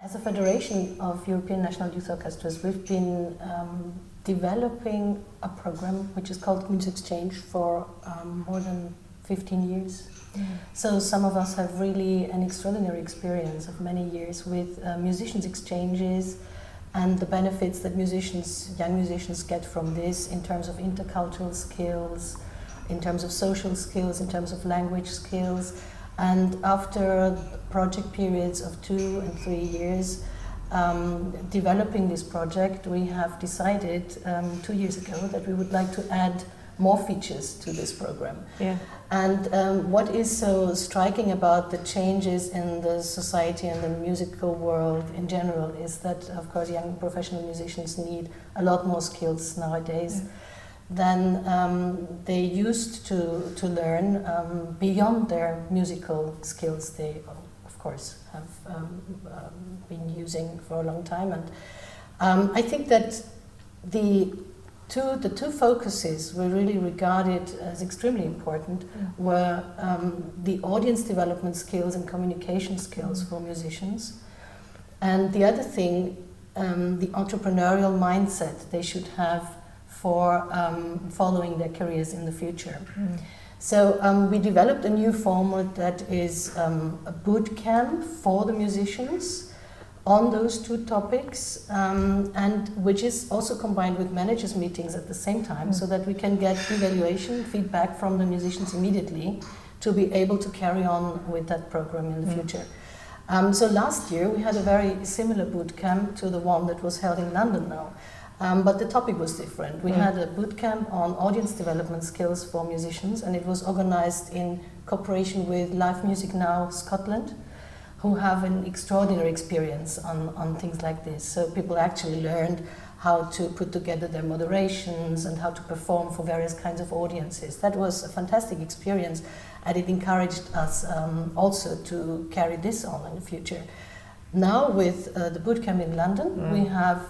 As a Federation of European National Youth Orchestras, we've been developing a program which is called MusXchange for more than 15 years. So some of us have really an extraordinary experience of many years with musicians exchanges and the benefits that young musicians get from this in terms of intercultural skills, in terms of social skills, in terms of language skills. And after project periods of 2 and 3 years developing this project, we have decided 2 years ago that we would like to add more features to this program. Yeah. And what is so striking about the changes in the society and the musical world in general is that, of course, young professional musicians need a lot more skills nowadays than they used to learn beyond their musical skills they, of course, have been using for a long time. And I think that the two focuses we really regarded as extremely important were the audience development skills and communication skills for musicians, and the other thing, the entrepreneurial mindset they should have for following their careers in the future. So we developed a new format that is a boot camp for the musicians on those two topics, and which is also combined with managers' meetings at the same time, so that we can get evaluation, feedback from the musicians immediately to be able to carry on with that program in the future. So last year we had a very similar boot camp to the one that was held in London now, but the topic was different. We had a boot camp on audience development skills for musicians, and it was organized in cooperation with Live Music Now Scotland, who have an extraordinary experience on things like this. So people actually learned how to put together their moderations and how to perform for various kinds of audiences. That was a fantastic experience, and it encouraged us also to carry this on in the future. Now with the bootcamp in London, we have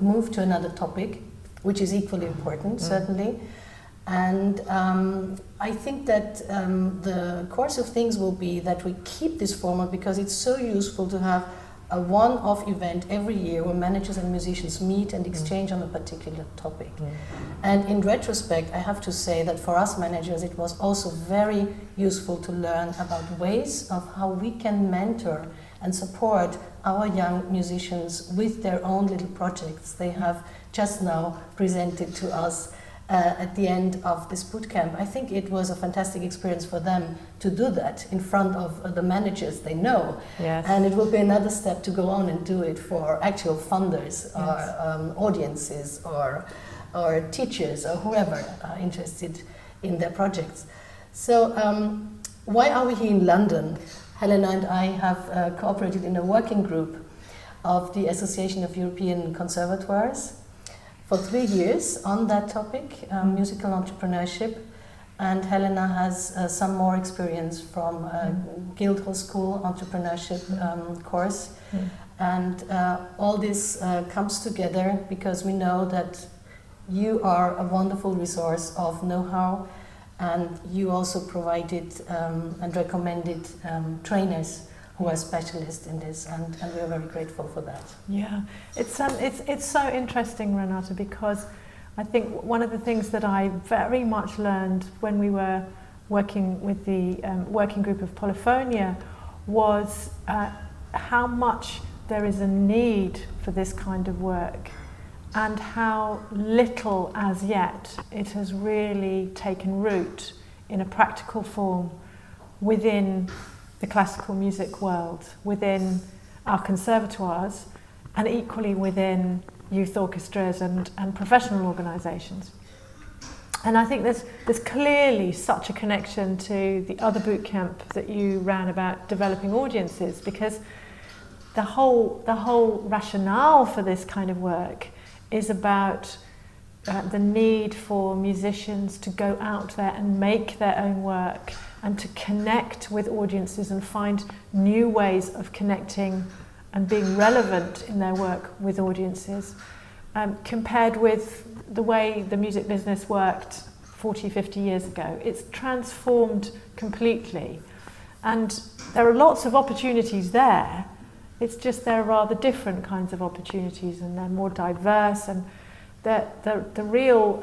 moved to another topic, which is equally important, certainly. And I think that the course of things will be that we keep this format because it's so useful to have a one-off event every year where managers and musicians meet and exchange on a particular topic. And in retrospect, I have to say that for us managers, it was also very useful to learn about ways of how we can mentor and support our young musicians with their own little projects they have just now presented to us at the end of this bootcamp. I think it was a fantastic experience for them to do that in front of the managers they know. Yes. And it will be another step to go on and do it for actual funders or audiences or teachers or whoever are interested in their projects. So why are we here in London? Helena and I have cooperated in a working group of the Association of European Conservatoires for 3 years on that topic, musical entrepreneurship, and Helena has some more experience from Guildhall School entrepreneurship course, and all this comes together because we know that you are a wonderful resource of know-how, and you also provided and recommended trainers who are specialists in this, and we are very grateful for that. Yeah, it's so interesting, Renate, because I think one of the things that I very much learned when we were working with the working group of Polyphonia was how much there is a need for this kind of work, and how little as yet it has really taken root in a practical form within the classical music world, within our conservatoires, and equally within youth orchestras and professional organisations. And I think there's clearly such a connection to the other bootcamp that you ran about developing audiences, because the whole rationale for this kind of work is about the need for musicians to go out there and make their own work and to connect with audiences and find new ways of connecting and being relevant in their work with audiences, compared with the way the music business worked 40, 50 years ago. It's transformed completely, and there are lots of opportunities there. It's just there are rather different kinds of opportunities, and they're more diverse, and the real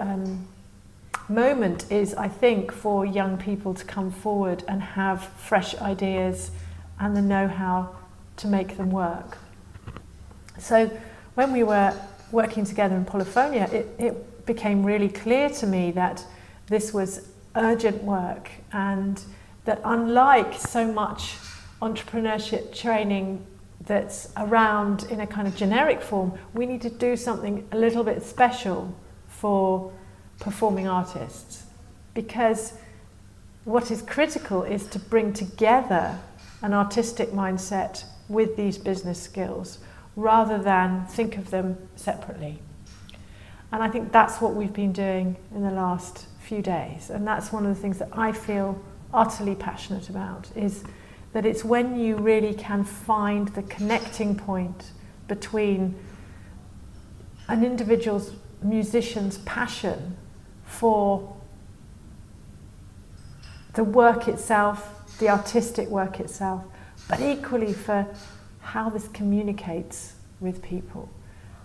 moment is, I think, for young people to come forward and have fresh ideas and the know-how to make them work. So when we were working together in Polyphonia, it became really clear to me that this was urgent work, and that unlike so much entrepreneurship training that's around in a kind of generic form, we need to do something a little bit special for performing artists, because what is critical is to bring together an artistic mindset with these business skills rather than think of them separately. And I think that's what we've been doing in the last few days, and that's one of the things that I feel utterly passionate about, is that it's when you really can find the connecting point between an individual's musician's passion for the work itself, the artistic work itself, but equally for how this communicates with people,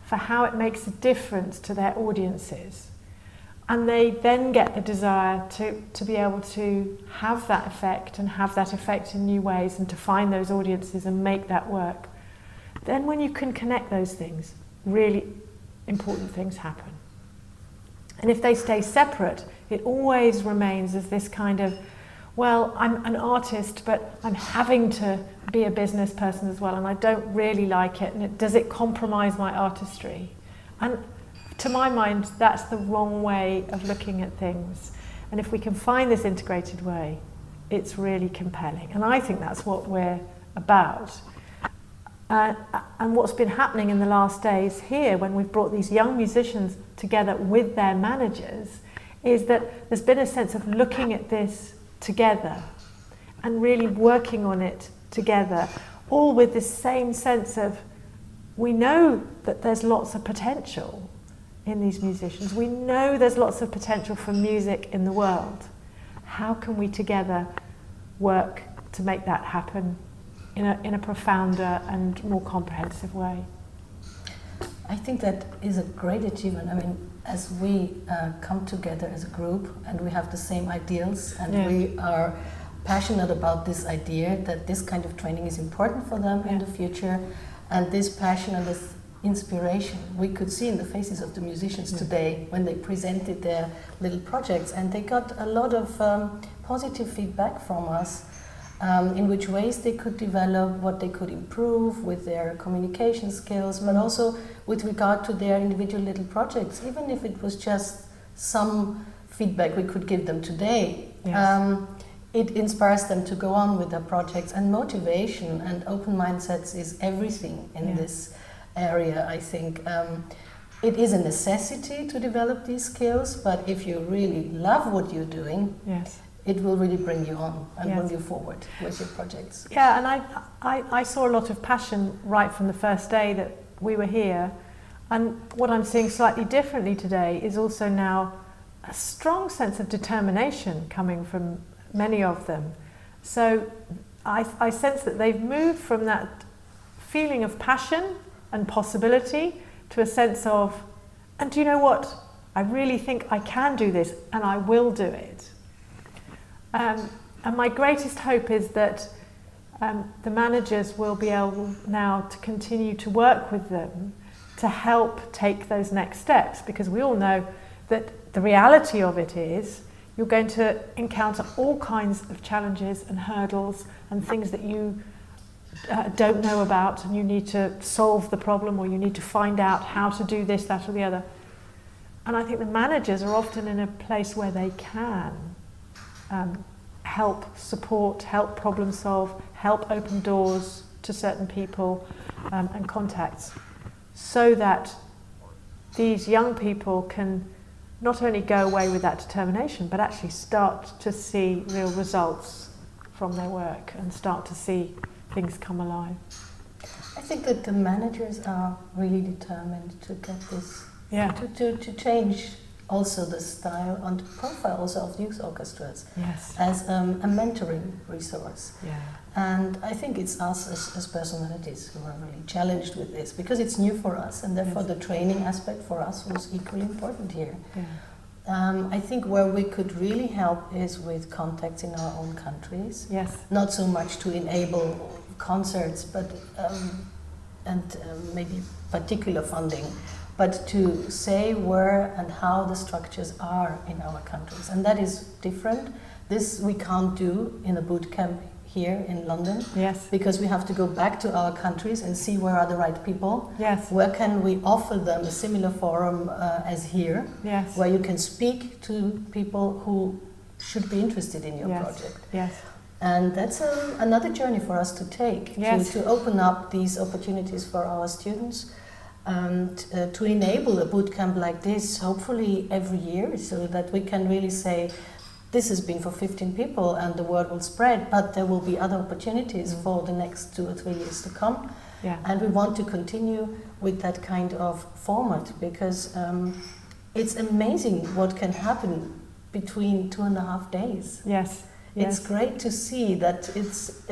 for how it makes a difference to their audiences. And they then get the desire to be able to have that effect, and have that effect in new ways, and to find those audiences and make that work. Then when you can connect those things, really important things happen. And if they stay separate, it always remains as this kind of, well, I'm an artist, but I'm having to be a business person as well, and I don't really like it, and does it compromise my artistry? And to my mind, that's the wrong way of looking at things. And if we can find this integrated way, it's really compelling. And I think that's what we're about. And what's been happening in the last days here, when we've brought these young musicians together with their managers, is that there's been a sense of looking at this together and really working on it together, all with this same sense of, we know that there's lots of potential in these musicians. We know there's lots of potential for music in the world. How can we together work to make that happen in a profounder and more comprehensive way? I think that is a great achievement. I mean, as we come together as a group and we have the same ideals, and we are passionate about this idea that this kind of training is important for them in the future, and this passion and this inspiration we could see in the faces of the musicians today when they presented their little projects, and they got a lot of positive feedback from us in which ways they could develop, what they could improve with their communication skills, but also with regard to their individual little projects, even if it was just some feedback we could give them today. It inspires them to go on with their projects, and motivation and open mindsets is everything in this area, I think. It is a necessity to develop these skills, but if you really love what you're doing, it will really bring you on and bring you forward with your projects. Yeah, and I saw a lot of passion right from the first day that we were here, and what I'm seeing slightly differently today is also now a strong sense of determination coming from many of them. So I sense that they've moved from that feeling of passion and possibility to a sense of, and do you know what, I really think I can do this and I will do it. And my greatest hope is that the managers will be able now to continue to work with them to help take those next steps, because we all know that the reality of it is you're going to encounter all kinds of challenges and hurdles and things that you don't know about, and you need to solve the problem, or you need to find out how to do this, that or the other. And I think the managers are often in a place where they can help support, help problem solve, help open doors to certain people and contacts, so that these young people can not only go away with that determination, but actually start to see real results from their work and start to see things come alive. I think that the managers are really determined to get this, to change also the style and profile also of youth orchestras Yes. as a mentoring resource. Yeah. And I think it's us as personalities who are really challenged with this, because it's new for us, and therefore Yes. the training aspect for us was equally important here. Yeah. I think where we could really help is with contacts in our own countries. Yes. Not so much to enable concerts, but maybe particular funding, but to say where and how the structures are in our countries. And that is different. This we can't do in a bootcamp here in London. Yes. Because we have to go back to our countries and see where are the right people. Yes. Where can we offer them a similar forum as here, Yes. where you can speak to people who should be interested in your Yes. project. Yes. And that's another journey for us to take, Yes. to open up these opportunities for our students, and to enable a bootcamp like this, hopefully every year, so that we can really say, this has been for 15 people and the word will spread, but there will be other opportunities for the next 2 or 3 years to come. Yeah. And we want to continue with that kind of format, because it's amazing what can happen between 2.5 days. Yes. It's great to see that it's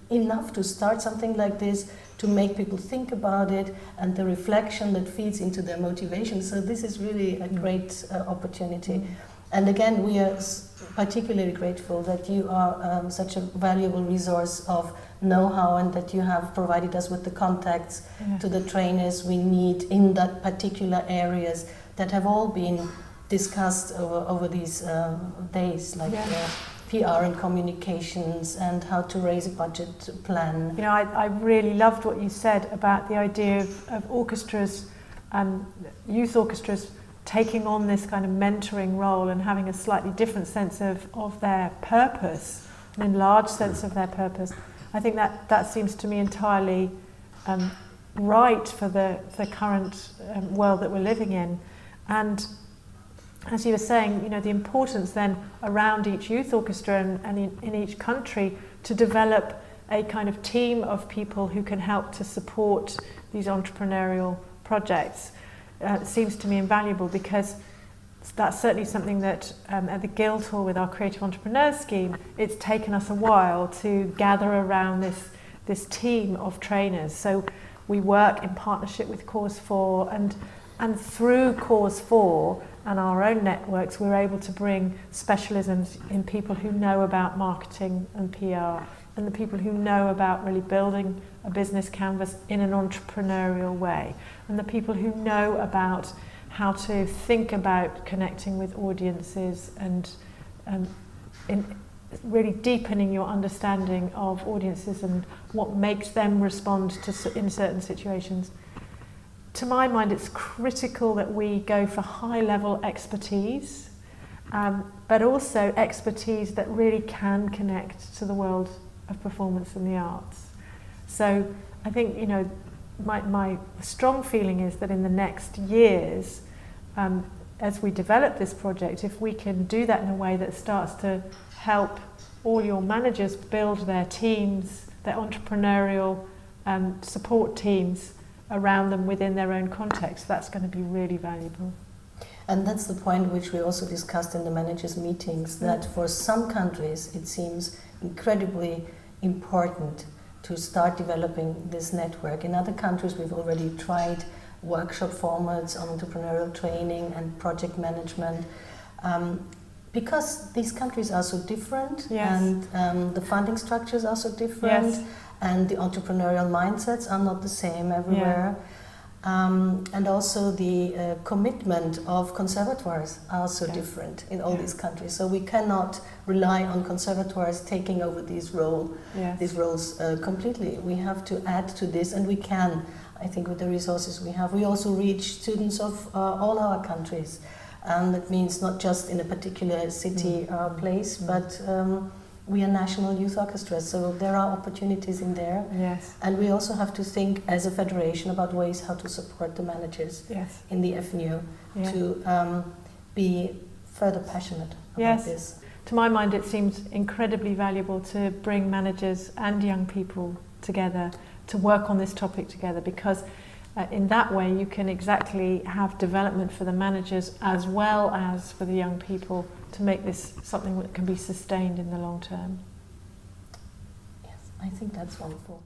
enough to start something like this, to make people think about it, and the reflection that feeds into their motivation. So this is really a great opportunity. And again, we are particularly grateful that you are such a valuable resource of know-how, and that you have provided us with the contacts to the trainers we need in that particular areas that have all been discussed over these days, like PR and communications, and how to raise a budget plan. You know, I really loved what you said about the idea of orchestras, youth orchestras, taking on this kind of mentoring role and having a slightly different sense of their purpose, an enlarged sense of their purpose. I think that seems to me entirely right for the current world that we're living in. And as you were saying, you know, the importance then around each youth orchestra and in each country to develop a kind of team of people who can help to support these entrepreneurial projects. Seems to me invaluable, because that's certainly something that at the Guildhall with our Creative Entrepreneurs scheme, it's taken us a while to gather around this team of trainers. So we work in partnership with Cause 4, and through Cause 4 and our own networks, we're able to bring specialisms in people who know about marketing and PR, and the people who know about really building a business canvas in an entrepreneurial way, and the people who know about how to think about connecting with audiences and in really deepening your understanding of audiences and what makes them respond in certain situations. To my mind, it's critical that we go for high-level expertise, but also expertise that really can connect to the world of performance and the arts. So I think, you know, my strong feeling is that in the next years, as we develop this project, if we can do that in a way that starts to help all your managers build their teams, their entrepreneurial support teams around them within their own context, that's going to be really valuable. And that's the point which we also discussed in the managers' meetings, that for some countries it seems incredibly important to start developing this network. In other countries we've already tried workshop formats on entrepreneurial training and project management, because these countries are so different, and the funding structures are so different, and the entrepreneurial mindsets are not the same everywhere. And also the commitment of conservatoires are so different in all these countries. So we cannot rely on conservatoires taking over these roles completely. We have to add to this, and we can, I think, with the resources we have. We also reach students of all our countries. And that means not just in a particular city or place, but we are national youth orchestras, so there are opportunities in there. Yes. And we also have to think as a federation about ways how to support the managers in the EFNYO to be further passionate about this. To my mind, it seems incredibly valuable to bring managers and young people together to work on this topic together, because in that way you can exactly have development for the managers as well as for the young people to make this something that can be sustained in the long term. Yes, I think that's wonderful.